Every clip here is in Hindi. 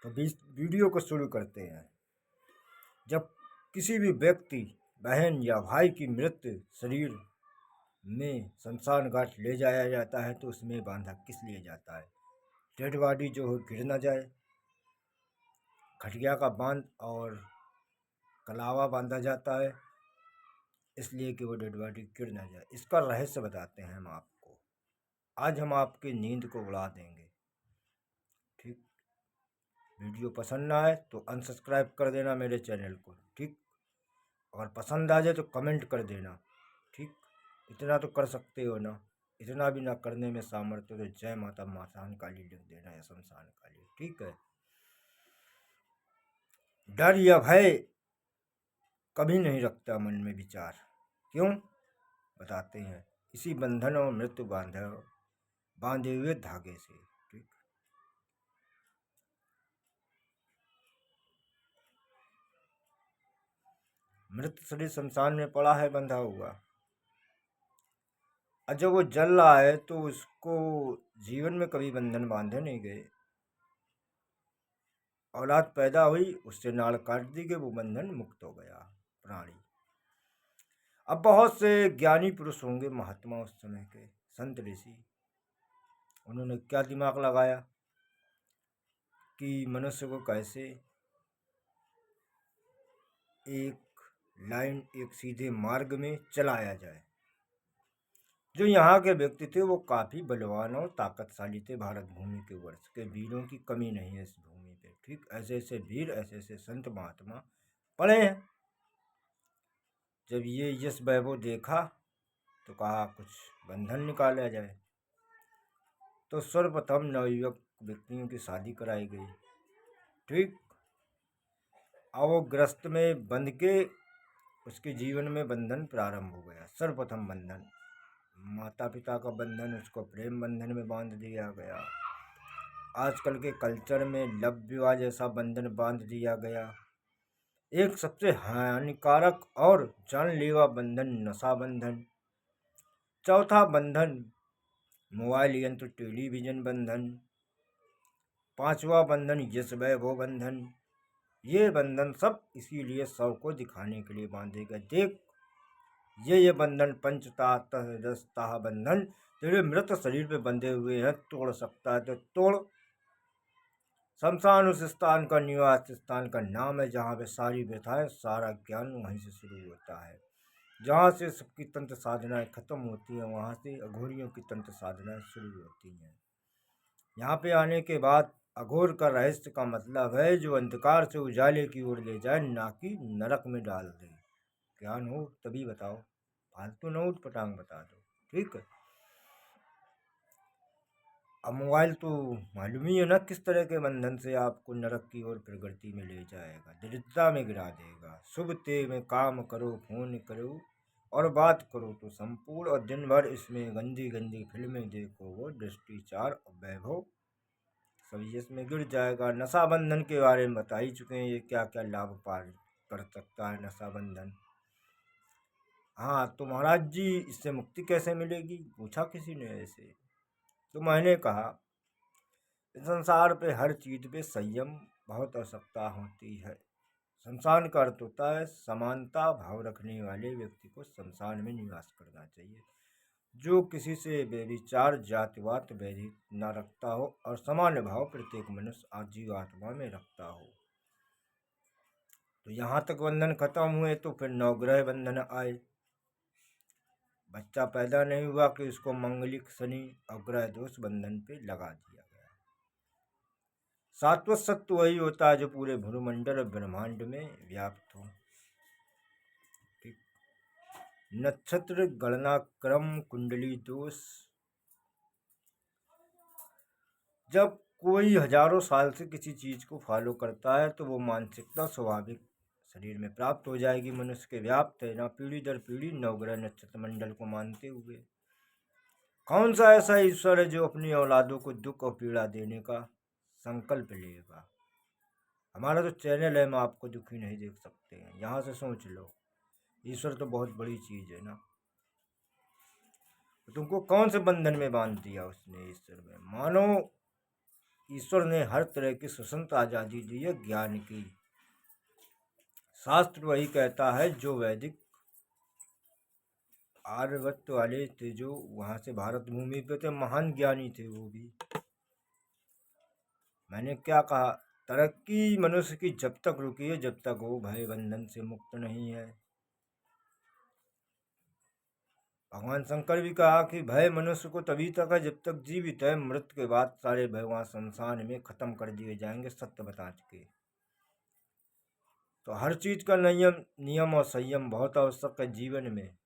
तो वीडियो को शुरू करते हैं। जब किसी भी व्यक्ति, बहन या भाई की मृत शरीर में शमशान घाट ले जाया जाता है तो उसमें बांधा किस लिए जाता है? डेड बॉडी जो हो गिर ना जाए, खटिया का बांध और कलावा बांधा जाता है इसलिए कि वो डेड बॉडी गिर ना जाए। इसका रहस्य बताते हैं हम आपको। आज हम आपकी नींद को उड़ा देंगे। ठीक, वीडियो पसंद ना आए तो अनसब्सक्राइब कर देना मेरे चैनल को। ठीक, अगर पसंद आ जाए तो कमेंट कर देना। ठीक, इतना तो कर सकते हो ना। इतना भी ना करने में सामर्थ्य तो जय माता मसान काली लिख देना या शमशान काली। ठीक है। डर या भय कभी नहीं रखता मन में विचार। क्यों? बताते हैं। इसी बंधन और मृत्यु बांधे हुए धागे से। ठीक, मृत शरीर शमशान में पड़ा है बंधा हुआ, और जब वो जल रहा है तो उसको जीवन में कभी बंधन बांधे नहीं गए। औलाद पैदा हुई, उससे नाड़ काट दी गई, वो बंधन मुक्त हो गया प्राणी। अब बहुत से ज्ञानी पुरुष होंगे, महात्मा उस समय के संत ऋषि, उन्होंने क्या दिमाग लगाया कि मनुष्य को कैसे एक लाइन, एक सीधे मार्ग में चलाया जाए। जो यहाँ के व्यक्ति थे वो काफ़ी बलवान और ताकतशाली थे। भारत भूमि के वर्ष के वीरों की कमी नहीं है इस भूमि पे। ठीक, ऐसे ऐसे वीर, ऐसे ऐसे संत महात्मा पड़े हैं। जब ये यश वैभव देखा तो कहा कुछ बंधन निकाला जाए। तो सर्वप्रथम नवयुवक व्यक्तियों की शादी कराई गई। ठीक, अब वो ग्रस्त में बंध के उसके जीवन में बंधन प्रारंभ हो गया। सर्वप्रथम बंधन माता पिता का बंधन, उसको प्रेम बंधन में बांध दिया गया। आजकल के कल्चर में लव विवाह जैसा बंधन बांध दिया गया। एक सबसे हानिकारक और जानलेवा बंधन नशा बंधन। चौथा बंधन मोबाइल यंत्र टेलीविजन बंधन। पांचवा बंधन यश वैभव बंधन। ये बंधन सब इसीलिए शव को दिखाने के लिए बांधे गए। देख, ये बंधन पंचता दसता बंधन तेरे मृत शरीर पे बंधे हुए हैं, तोड़ सकता है तो तोड़। शमशान उस स्थान का, निवास स्थान का नाम है जहाँ पे सारी व्यथाएं, सारा ज्ञान वहीं से शुरू होता है। जहाँ से सबकी तंत्र साधनाएं खत्म होती हैं, वहाँ से अघोरियों की तंत्र साधनाएं शुरू होती हैं। यहाँ पे आने के बाद अघोर का रहस्य का मतलब है जो अंधकार से उजाले की ओर ले जाए, ना कि नरक में डाल दे। ज्ञान हो तभी बताओ, फालतू न उठ पटांग बता दो। ठीक है। अब मोबाइल तो मालूम ही है ना किस तरह के बंधन से आपको नरक की ओर प्रगति में ले जाएगा, दरिद्रता में गिरा देगा। शुभ ते में काम करो, फोन करो और बात करो तो संपूर्ण, और दिन भर इसमें गंदी गंदी फिल्में देखो, वो दृष्टिचार और वैभव सभी इसमें गिर जाएगा। नशा बंधन के बारे में बता ही चुके हैं, ये क्या क्या लाभ पार कर सकता है नशा बंधन। हाँ, तो महाराज जी इससे मुक्ति कैसे मिलेगी, पूछा किसी ने ऐसे। तो मैंने कहा इस संसार पे हर चीज पे संयम बहुत आवश्यकता होती है। शमशान का अर्थ होता है समानता भाव रखने वाले व्यक्ति को शमशान में निवास करना चाहिए, जो किसी से बेविचार जातिवाद भेद न रखता हो और सामान्य भाव प्रत्येक मनुष्य आजीवात्मा में रखता हो। तो यहाँ तक बंधन खत्म हुए तो फिर नवग्रह बंधन आए। बच्चा पैदा नहीं हुआ कि उसको मंगलिक शनि और ग्रह दोष बंधन पे लगा दिया गया। सात्वत सत्व वही होता है जो पूरे भूमंडल और ब्रह्मांड में व्याप्त हो। ठीक, नक्षत्र गणना क्रम कुंडली दोष। जब कोई हजारों साल से किसी चीज को फॉलो करता है तो वो मानसिकता स्वाभाविक शरीर में प्राप्त हो जाएगी। मनुष्य के व्याप्त है ना पीढ़ी दर पीढ़ी नवग्रह नक्षत्र मंडल को मानते हुए। कौन सा ऐसा ईश्वर है जो अपनी औलादों को दुख और पीड़ा देने का संकल्प लेगा? हमारा तो चैनल है, हम आपको दुखी नहीं देख सकते हैं। यहाँ से सोच लो, ईश्वर तो बहुत बड़ी चीज है ना। तो तुमको कौन से बंधन में बांध दिया उसने ईश्वर में? मानो ईश्वर ने हर तरह की स्वतंत्र आज़ादी दी है ज्ञान की। शास्त्र वही कहता है जो वैदिक आर्यभट्ट वाले थे, जो वहाँ से भारत भूमि पे थे, महान ज्ञानी थे वो भी। मैंने क्या कहा, तरक्की मनुष्य की जब तक रुकी है जब तक वो भय बंधन से मुक्त नहीं है। भगवान शंकर भी कहा कि भय मनुष्य को तभी तक है जब तक जीवित है, मृत्यु के बाद सारे भय वहाँ संसार में खत्म कर दिए जाएंगे सत्य बता के। तो हर चीज का नियम और संयम बहुत आवश्यक है जीवन में।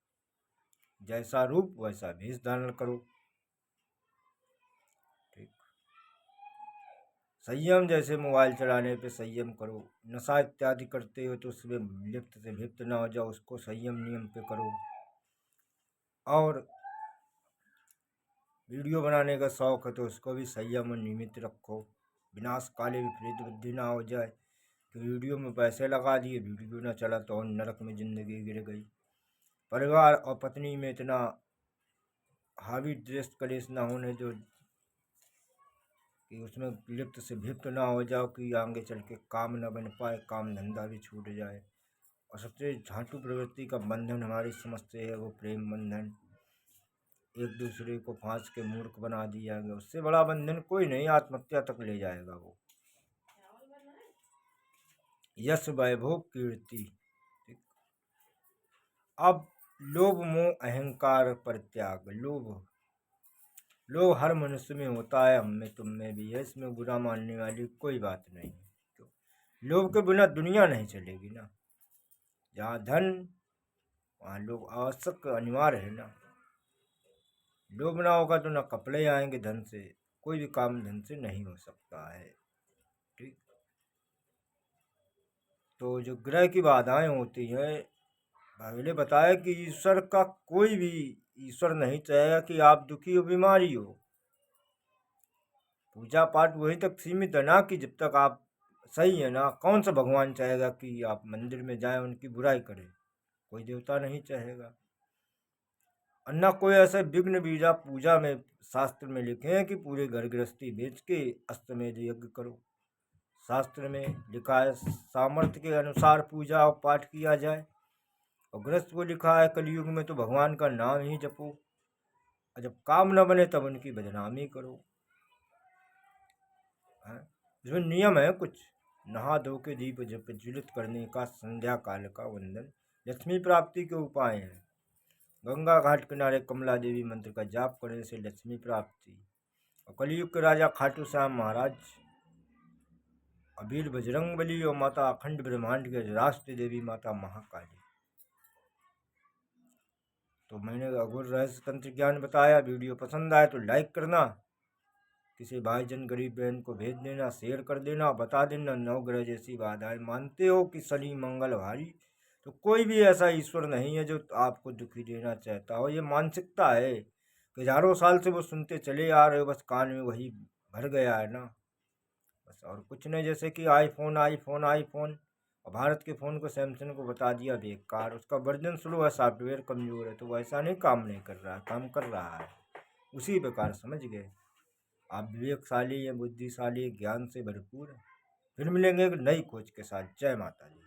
जैसा रूप वैसा भेष धारण करो। ठीक। संयम जैसे मोबाइल चलाने पे संयम करो, नशा इत्यादि करते हो तो उसमें लिप्त से लिप्त ना हो जाओ, उसको संयम नियम पे करो। और वीडियो बनाने का शौक है तो उसको भी संयम और नियमित रखो, विनाश काले विपरीत बुद्धि ना हो जाए कि वीडियो में पैसे लगा दिए, वीडियो ना चला तो और नरक में जिंदगी गिर गई। परिवार और पत्नी में इतना हावी द्वेष कलेश ना होने जो कि उसमें लिप्त से भिप्त ना हो जाओ कि आगे चल के काम न बन पाए, काम धंधा भी छूट जाए। और सबसे झांटू प्रवृत्ति का बंधन हमारी समझ से है वो प्रेम बंधन। एक दूसरे को फांस के मूर्ख बना दिया गया, उससे बड़ा बंधन कोई नहीं, आत्महत्या तक ले जाएगा वो। यश वैभव कीर्ति। अब लोभ मोह अहंकार पर त्याग। लोभ हर मनुष्य में होता है, हम में तुम में भी है, इसमें बुरा मानने वाली कोई बात नहीं। तो लोभ के बिना दुनिया नहीं चलेगी ना। जहाँ धन वहाँ लोभ आवश्यक अनिवार्य है ना। लोभ ना होगा तो ना कपड़े आएंगे धन से, कोई भी काम धन से नहीं हो सकता है। ठीक। तो जो ग्रह की बाधाएं होती हैं, पहले बताया कि ईश्वर का कोई भी ईश्वर नहीं चाहेगा कि आप दुखी हो बीमारी हो। पूजा पाठ वही तक सीमित है ना कि जब तक आप सही है ना। कौन सा भगवान चाहेगा कि आप मंदिर में जाएं उनकी बुराई करें, कोई देवता नहीं चाहेगा। अन्ना कोई ऐसे विघ्न बीजा पूजा में शास्त्र में लिखे हैं कि पूरे घर गृहस्थी बेच के अस्तमेध यज्ञ करो। शास्त्र में लिखा है सामर्थ्य के अनुसार पूजा और पाठ किया जाए। और गृहस्थ को लिखा है कलयुग में तो भगवान का नाम ही जपो, और जब काम न बने तब उनकी बदनामी करो। इसमें नियम है कुछ, नहा धो के दीप प्रज्वलित करने का, संध्या काल का वंदन, लक्ष्मी प्राप्ति के उपाय हैं। गंगा घाट किनारे कमला देवी मंत्र का जाप करने से लक्ष्मी प्राप्ति। और कलयुग के राजा खाटू श्याम महाराज, अबीर बजरंग बली और माता अखंड ब्रह्मांड के राष्ट्र देवी माता महाकाली। तो मैंने अघोर रहस्य तंत्र ज्ञान बताया। वीडियो पसंद आए तो लाइक करना, किसी भाईजन गरीब बहन को भेज देना, शेयर कर देना, बता देना नवग्रह जैसी बाधाएं मानते हो कि शनि मंगल भारी, तो कोई भी ऐसा ईश्वर नहीं है जो आपको दुखी देना चाहता हो। ये मानसिकता है कि हजारों साल से वो सुनते चले आ रहे हो, बस कान में वही भर गया है ना, बस और कुछ नहीं। जैसे कि आईफोन और भारत के फ़ोन को सैमसंग को बता दिया बेकार, उसका वर्जन स्लो है, सॉफ्टवेयर कमज़ोर है, तो वो ऐसा नहीं काम नहीं कर रहा है, काम कर रहा है। उसी प्रकार समझ गए आप, विवेकशाली हैं, बुद्धिशाली, ज्ञान से भरपूर। फिर मिलेंगे एक नई खोज के साथ। जय माता दी।